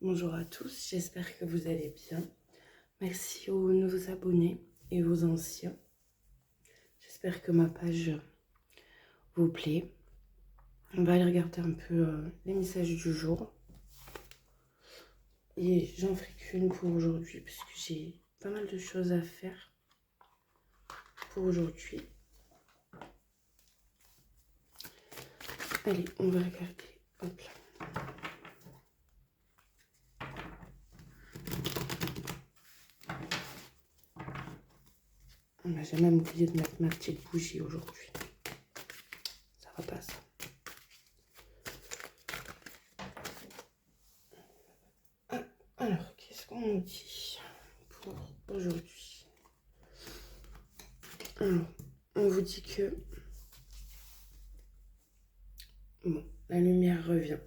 Bonjour à tous, j'espère que vous allez bien. Merci aux nouveaux abonnés et aux anciens. J'espère que ma page vous plaît. On va aller regarder un peu les messages du jour. Et j'en ferai qu'une pour aujourd'hui parce que j'ai pas mal de choses à faire pour aujourd'hui. Allez, on va regarder. Hop là. J'ai même oublié de mettre ma petite bougie aujourd'hui. Ça va pas ça. Alors, qu'est-ce qu'on nous dit pour aujourd'hui? Alors, on vous dit que bon, la lumière revient.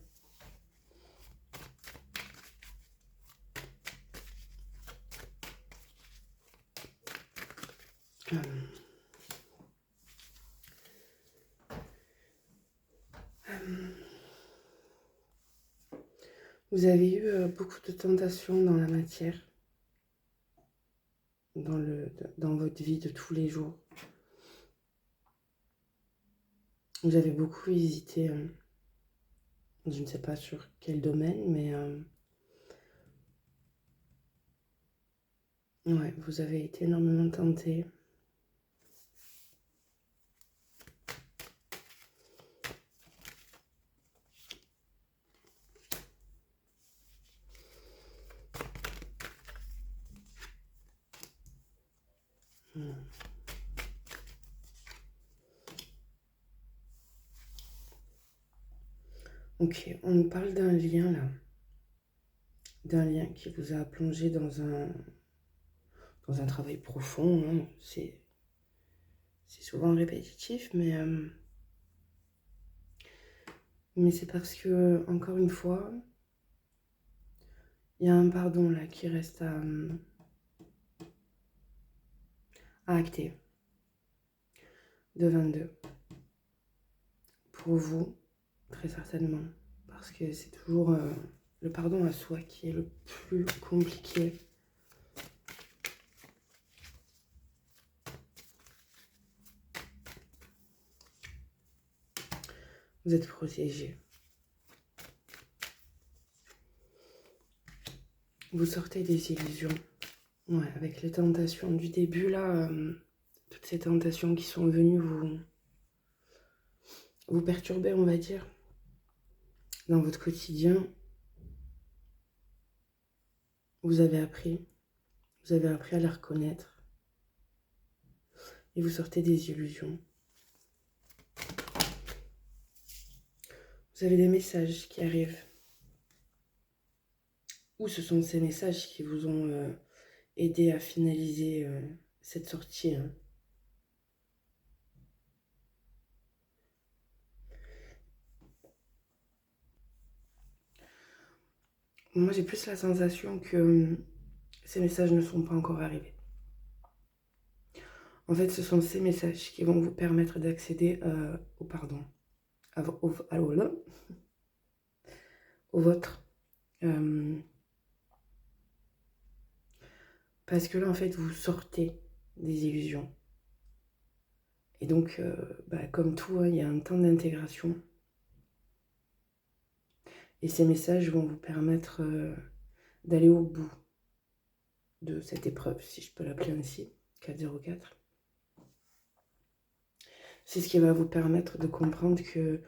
Vous avez eu beaucoup de tentations dans la matière, dans votre vie de tous les jours. Vous avez beaucoup hésité, je ne sais pas sur quel domaine, mais ouais, vous avez été énormément tenté. Ok, on nous parle d'un lien là, d'un lien qui vous a plongé dans un travail profond, hein. C'est souvent répétitif, mais c'est parce que, encore une fois, il y a un pardon là qui reste à acter de 22. Pour vous, très certainement, parce que c'est toujours le pardon à soi qui est le plus compliqué. Vous êtes protégé. Vous sortez des illusions. Ouais, avec les tentations du début, là, toutes ces tentations qui sont venues vous perturber, on va dire, dans votre quotidien. Vous avez appris à les reconnaître. Et vous sortez des illusions. Vous avez des messages qui arrivent. Ou ce sont ces messages qui vous ont aidé à finaliser cette sortie, hein. Moi, j'ai plus la sensation que ces messages ne sont pas encore arrivés. En fait, ce sont ces messages qui vont vous permettre d'accéder au pardon, au vôtre. Parce que là, en fait, vous sortez des illusions. Et donc, comme tout, hein, il y a un temps d'intégration. Et ces messages vont vous permettre d'aller au bout de cette épreuve, si je peux l'appeler ainsi, 404. C'est ce qui va vous permettre de comprendre que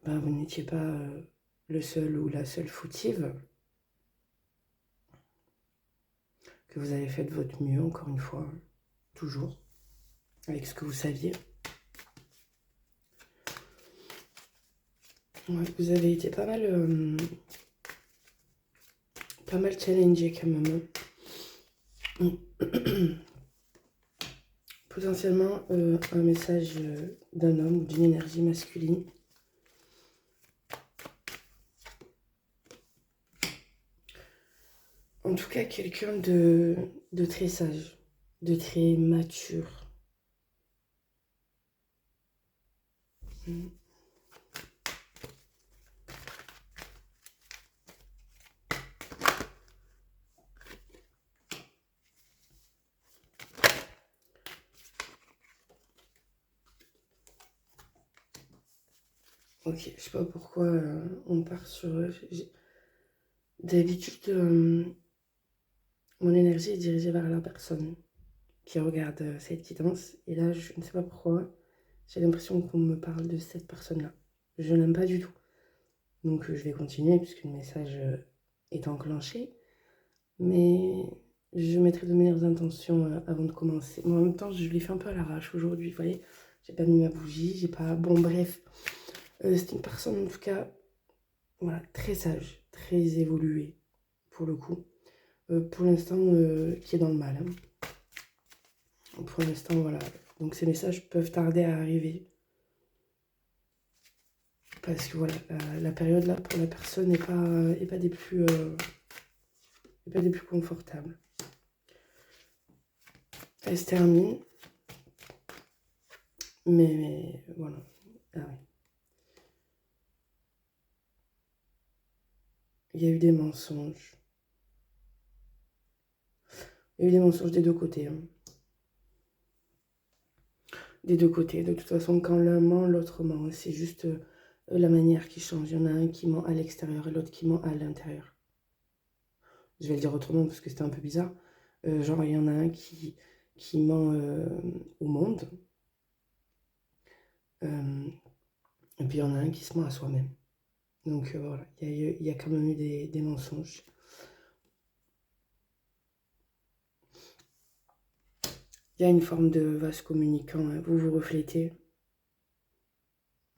vous n'étiez pas le seul ou la seule fautive, que vous avez fait de votre mieux, encore une fois, toujours, avec ce que vous saviez. Ouais, vous avez été pas mal challengé quand même. Potentiellement un message d'un homme ou d'une énergie masculine. En tout cas, quelqu'un de très sage, de très mature. Ok, je sais pas pourquoi on part sur... D'habitude, mon énergie est dirigée vers la personne qui regarde cette guidance. Et là, je ne sais pas pourquoi, j'ai l'impression qu'on me parle de cette personne-là. Je n'aime pas du tout. Donc je vais continuer puisque le message est enclenché. Mais je mettrai de meilleures intentions avant de commencer. Mais en même temps, je l'ai fait un peu à l'arrache aujourd'hui, vous voyez. J'ai pas mis ma bougie, j'ai pas... Bon, bref. C'est une personne, en tout cas, voilà, très sage, très évoluée, pour le coup. Pour l'instant, qui est dans le mal. Hein. Pour l'instant, voilà. Donc ces messages peuvent tarder à arriver. Parce que voilà, la période là, pour la personne est pas des plus... est pas des plus confortables. Elle se termine. Mais voilà. Ah ouais. Il y a eu des mensonges. Il y a eu des mensonges des deux côtés. Hein. Des deux côtés. De toute façon, quand l'un ment, l'autre ment. C'est juste la manière qui change. Il y en a un qui ment à l'extérieur et l'autre qui ment à l'intérieur. Je vais le dire autrement parce que c'était un peu bizarre. Genre, il y en a un qui ment au monde. Et puis, il y en a un qui se ment à soi-même. Donc, voilà. Il y a quand même eu des mensonges. Il y a une forme de vase communicant. Hein. Vous vous reflétez.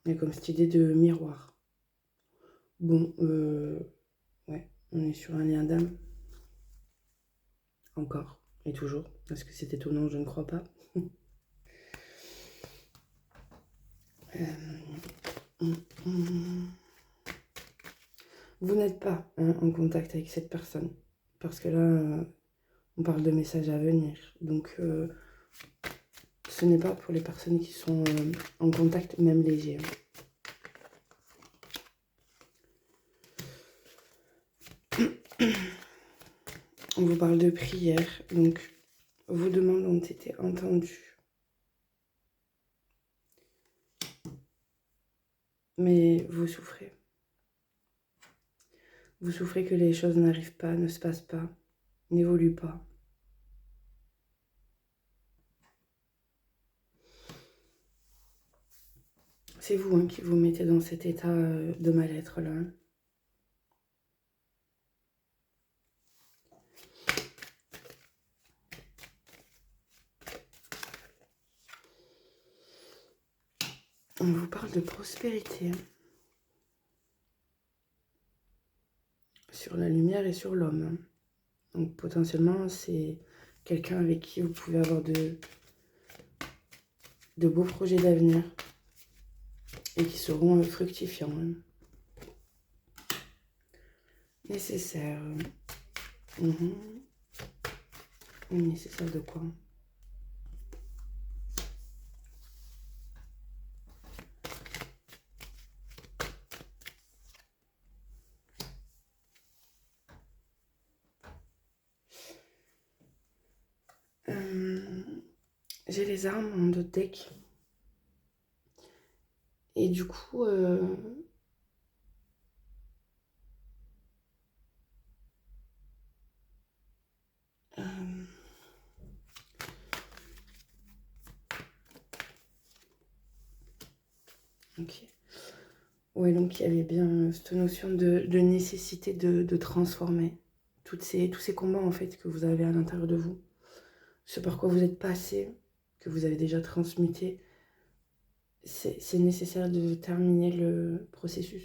Il y a comme cette idée de miroir. Bon, ouais, on est sur un lien d'âme. Encore et toujours. Est-ce que c'est étonnant? Je ne crois pas. Vous n'êtes pas hein, en contact avec cette personne. Parce que là, on parle de messages à venir. Donc, ce n'est pas pour les personnes qui sont en contact, même léger. On vous parle de prière. Donc, vos demandes ont été entendues. Mais vous souffrez. Vous souffrez que les choses n'arrivent pas, ne se passent pas, n'évoluent pas. C'est vous hein, qui vous mettez dans cet état de mal-être là. On vous parle de prospérité. Sur la lumière et sur l'homme. Donc potentiellement, c'est quelqu'un avec qui vous pouvez avoir de beaux projets d'avenir et qui seront fructifiants. Hein. Nécessaire. Nécessaire de quoi? J'ai les armes en deux deck. Et du coup, ok. Ouais, donc il y avait bien cette notion de nécessité de transformer tous ces combats en fait que vous avez à l'intérieur de vous. Ce par quoi vous êtes passé, que vous avez déjà transmuté. C'est nécessaire de terminer le processus.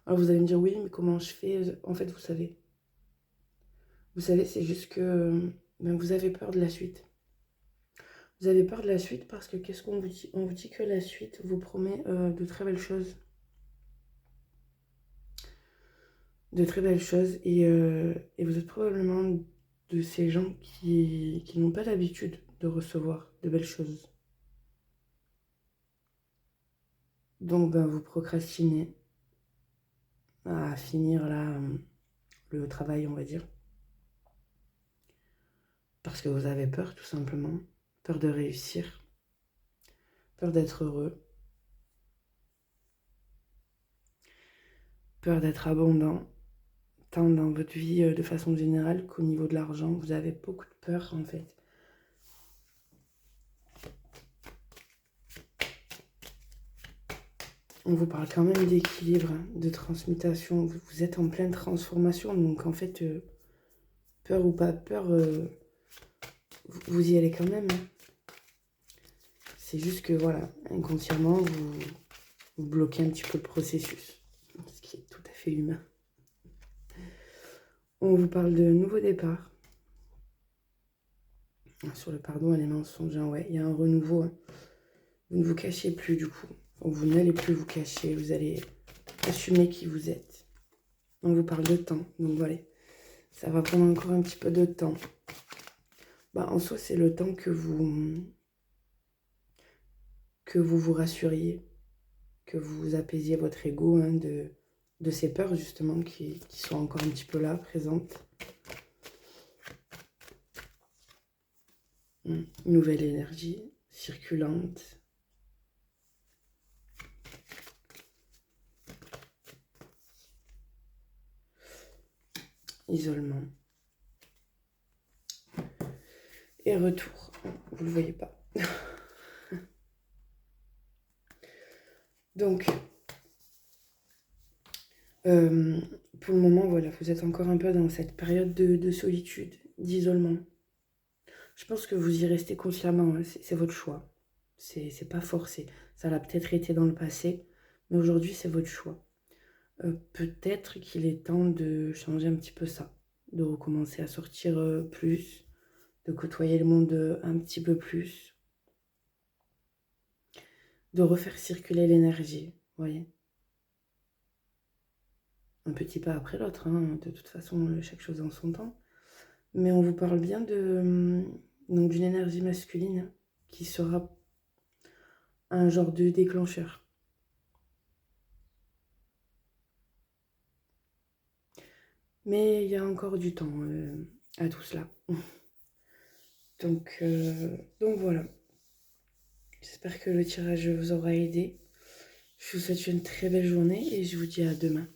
Alors vous allez me dire oui, mais comment je fais? En fait, vous savez. Vous savez, c'est juste que ben, vous avez peur de la suite. Vous avez peur de la suite parce que qu'est-ce qu'on vous dit? On vous dit que la suite vous promet de très belles choses. De très belles choses. Et vous êtes probablement de ces gens qui n'ont pas l'habitude de recevoir de belles choses. Donc ben, vous procrastinez à finir là le travail, on va dire. Parce que vous avez peur, tout simplement. Peur de réussir. Peur d'être heureux. peur d'être abondant, tant dans votre vie de façon générale qu'au niveau de l'argent. Vous avez beaucoup de peur en fait. On vous parle quand même d'équilibre, de transmutation. Vous êtes en pleine transformation, donc en fait, peur ou pas peur, vous y allez quand même. C'est juste que voilà, inconsciemment, vous bloquez un petit peu le processus, ce qui est tout à fait humain. On vous parle de nouveau départ. Sur le pardon et les mensonges, ouais, il y a un renouveau. Hein. Vous ne vous cachez plus du coup. Vous n'allez plus vous cacher, vous allez assumer qui vous êtes. On vous parle de temps, donc voilà. Ça va prendre encore un petit peu de temps. En soi, c'est le temps que vous vous rassuriez, que vous apaisiez votre ego hein, de ces peurs justement qui sont encore un petit peu là, présentes. Une nouvelle énergie circulante. Isolement. Et retour. Vous le voyez pas. Donc, pour le moment, voilà, vous êtes encore un peu dans cette période de solitude, d'isolement. Je pense que vous y restez consciemment, hein, c'est votre choix. C'est pas forcé. Ça l'a peut-être été dans le passé, mais aujourd'hui, c'est votre choix. Peut-être qu'il est temps de changer un petit peu ça, de recommencer à sortir plus, de côtoyer le monde un petit peu plus, de refaire circuler l'énergie, vous voyez. Un petit pas après l'autre, hein, de toute façon, chaque chose en son temps. Mais on vous parle bien donc d'une énergie masculine qui sera un genre de déclencheur. Mais il y a encore du temps à tout cela. Donc voilà. J'espère que le tirage vous aura aidé. Je vous souhaite une très belle journée et je vous dis à demain.